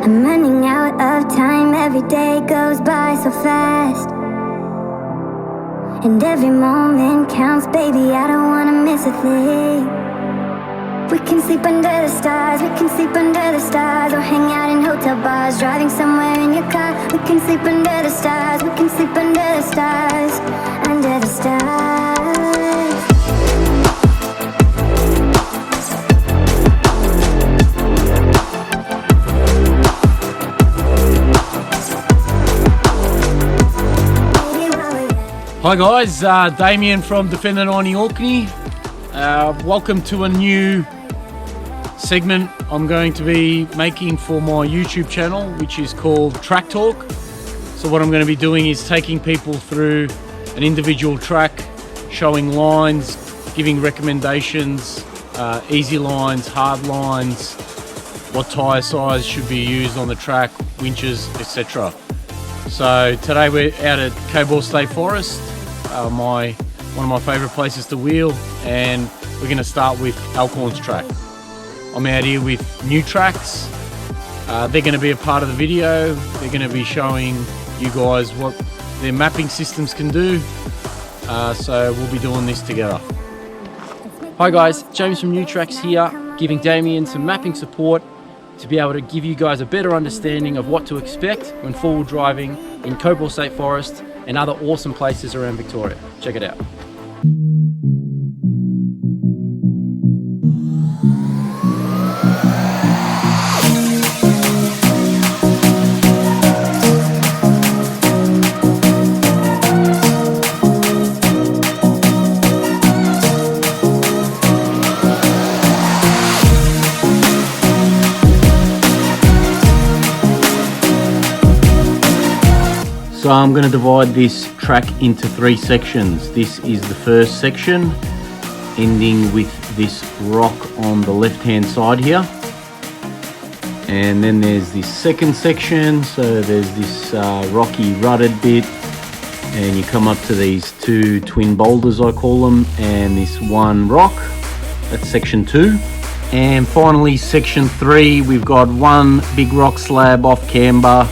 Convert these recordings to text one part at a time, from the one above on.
I'm running out of time, every day goes by so fast. And every moment counts, baby, I don't wanna miss a thing. We can sleep under the stars, we can sleep under the stars, or hang out in hotel bars, driving somewhere in your car. We can sleep under the stars, we can sleep under the stars, under the stars. Hi guys, Damian from Defender 90 Orkney. Welcome to a new segment I'm going to be making for my YouTube channel, which is called Track Talk. So what I'm going to be doing is taking people through an individual track, showing lines, giving recommendations, easy lines, hard lines, what tyre size should be used on the track, winches, etc. So today we're out at Cobaw State Forest, one of my favourite places to wheel, and we're going to start with Alcorns track. I'm out here with Newtracs. They're going to be a part of the video. They're going to be showing you guys what their mapping systems can do. So we'll be doing this together. Hi guys, James from Newtracs here, giving Damian some mapping support to be able to give you guys a better understanding of what to expect when four-wheel driving in Cobaw State Forest and other awesome places around Victoria. Check it out. So I'm going to divide this track into three sections. This is the first section, ending with this rock on the left hand side here. And then there's this second section, so there's this rocky rutted bit, and you come up to these two twin boulders, I call them, and this one rock. That's section 2. And finally section 3, we've got one big rock slab off camber,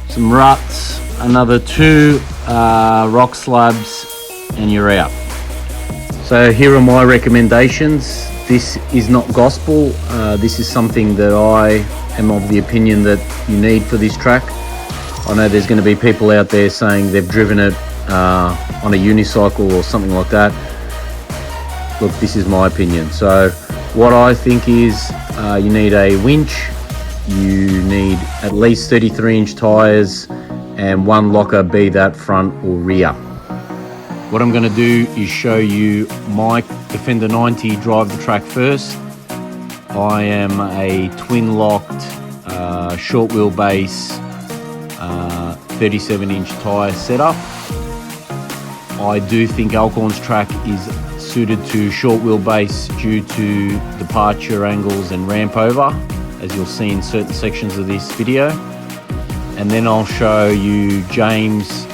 some ruts, another 2 rock slabs, and you're out. So here are my recommendations. This is not gospel. This is something that I am of the opinion that you need for this track. I know there's going to be people out there saying they've driven it on a unicycle or something like that. Look, this is my opinion. So what I think is you need a winch, you need at least 33-inch tyres, and one locker, be that front or rear. What I'm going to do is show you my Defender 90 drive the track first. I am a twin locked short wheelbase 37-inch tyre setup. I do think Alcorns track is suited to short wheelbase due to departure angles and ramp over, as you'll see in certain sections of this video. And then I'll show you James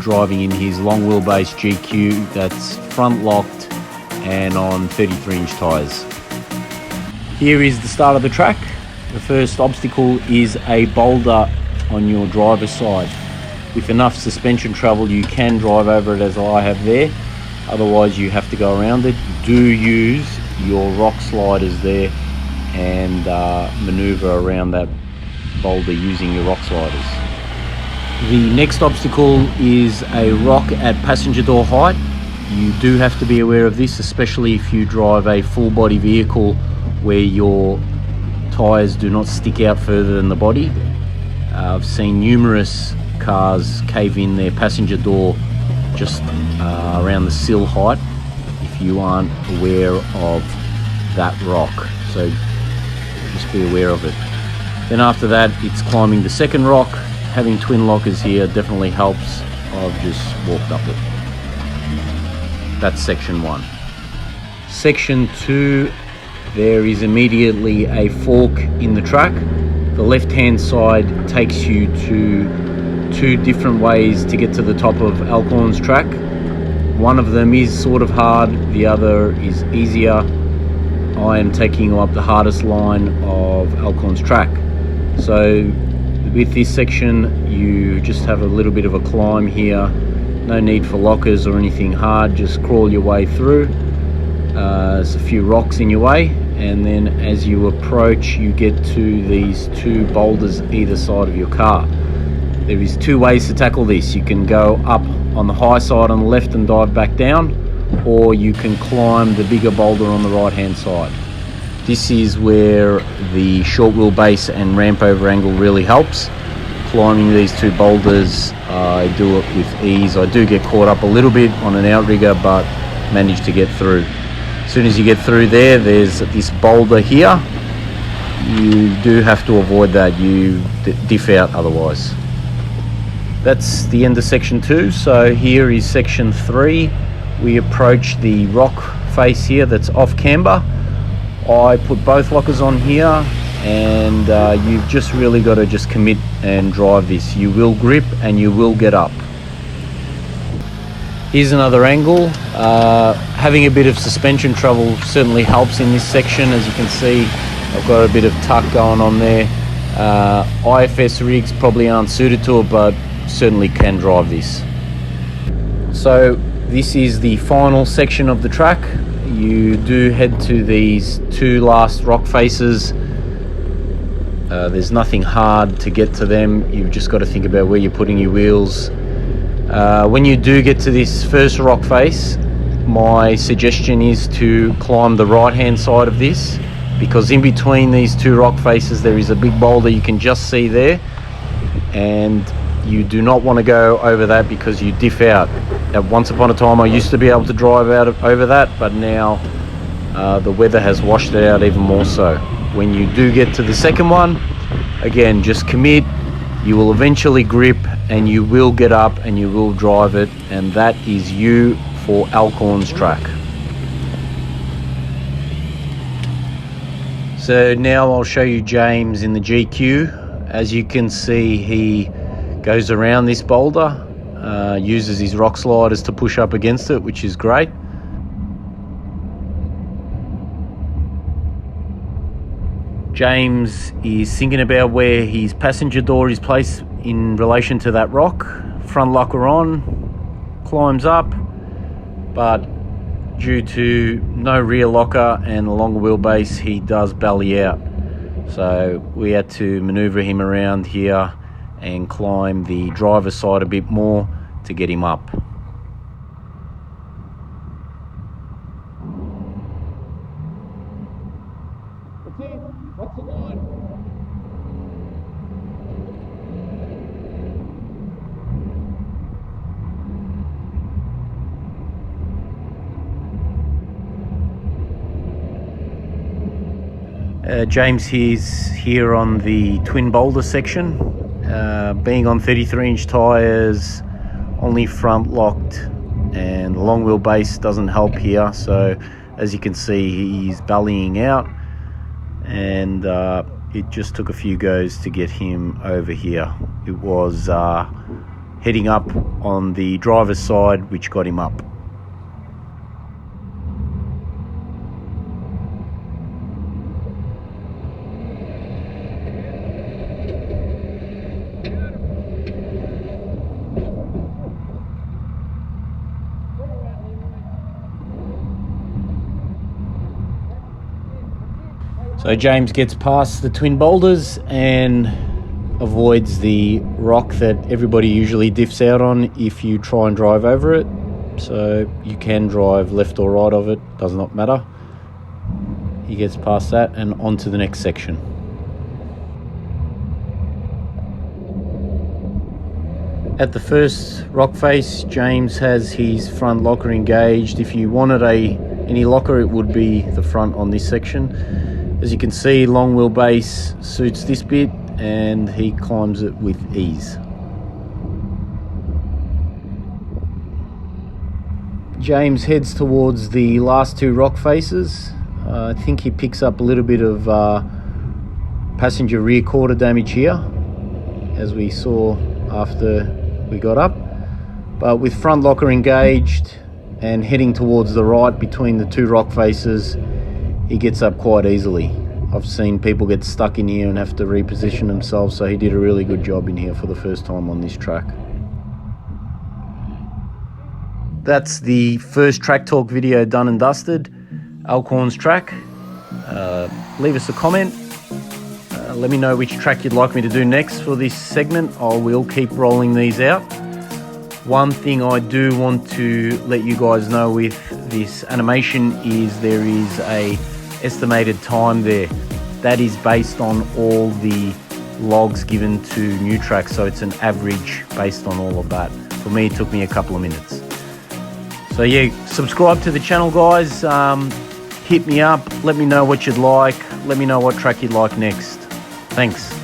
driving in his long wheelbase GQ that's front locked and on 33-inch tyres. Here is the start of the track. The first obstacle is a boulder on your driver's side. With enough suspension travel you can drive over it, as I have there. Otherwise you have to go around it. Do use your rock sliders there and manoeuvre around that boulder using your rock sliders. The next obstacle is a rock at passenger door height. You do have to be aware of this, especially if you drive a full body vehicle where your tyres do not stick out further than the body. I've seen numerous cars cave in their passenger door just around the sill height if you aren't aware of that rock. So just be aware of it. Then after that, it's climbing the second rock. Having twin lockers here definitely helps. I've just walked up it. That's section 1. Section 2, there is immediately a fork in the track. The left-hand side takes you to 2 different ways to get to the top of Alcorns track. One of them is sort of hard, the other is easier. I am taking you up the hardest line of Alcorns track. So with this section you just have a little bit of a climb here. No need for lockers or anything hard, just crawl your way through. There's a few rocks in your way, and then as you approach you get to these two boulders either side of your car. There is two ways to tackle this. You can go up on the high side on the left and dive back down, or you can climb the bigger boulder on the right hand side. This is where the short wheelbase and ramp over angle really helps. Climbing these two boulders, I do it with ease. I do get caught up a little bit on an outrigger, but manage to get through. As soon as you get through there, there's this boulder here. You do have to avoid that, you diff out otherwise. That's the end of section 2. So here is section 3. We approach the rock face here that's off camber. I put both lockers on here, and you've just really got to just commit and drive this. You will grip and you will get up. Here's another angle. Having a bit of suspension travel certainly helps in this section. As you can see, I've got a bit of tuck going on there. IFS rigs probably aren't suited to it, but certainly can drive this. So this is the final section of the track. You do head to these two last rock faces. There's nothing hard to get to them. You've just got to think about where you're putting your wheels. When you do get to this first rock face, my suggestion is to climb the right hand side of this, because in between these two rock faces there is a big boulder you can just see there, and you do not want to go over that because you diff out. Once upon a time I used to be able to drive over that, but now the weather has washed it out even more so. When you do get to the second one, again, just commit. You will eventually grip and you will get up and you will drive it, and that is you for Alcorns track. So now I'll show you James in the GQ. As you can see, he goes around this boulder, uses his rock sliders to push up against it, which is great. James is thinking about where his passenger door is placed in relation to that rock. Front locker on, climbs up, but due to no rear locker and a longer wheelbase, he does belly out. So we had to maneuver him around here and climb the driver's side a bit more to get him up. What's the line? James is here on the twin boulder section. Being on 33-inch tyres, only front locked, and the long wheelbase doesn't help here. So as you can see, he's bellying out, and it just took a few goes to get him over here. It was heading up on the driver's side which got him up. So James gets past the twin boulders and avoids the rock that everybody usually diffs out on if you try and drive over it. So you can drive left or right of it, does not matter. He gets past that and on to the next section. At the first rock face, James has his front locker engaged. If you wanted any locker, it would be the front on this section. As you can see, long wheelbase suits this bit and he climbs it with ease. James heads towards the last two rock faces. I think he picks up a little bit of passenger rear quarter damage here, as we saw after we got up. But with front locker engaged and heading towards the right between the two rock faces, he gets up quite easily. I've seen people get stuck in here and have to reposition themselves, so he did a really good job in here for the first time on this track. That's the first Track Talk video done and dusted. Alcorns track. Leave us a comment. Let me know which track you'd like me to do next for this segment. I will keep rolling these out. One thing I do want to let you guys know with this animation is there is a estimated time there. That is based on all the logs given to Newtracs, so it's an average based on all of that. For me, it took me a couple of minutes. So yeah, subscribe to the channel, guys. Hit me up, let me know what you'd like, let me know what track you'd like next. Thanks.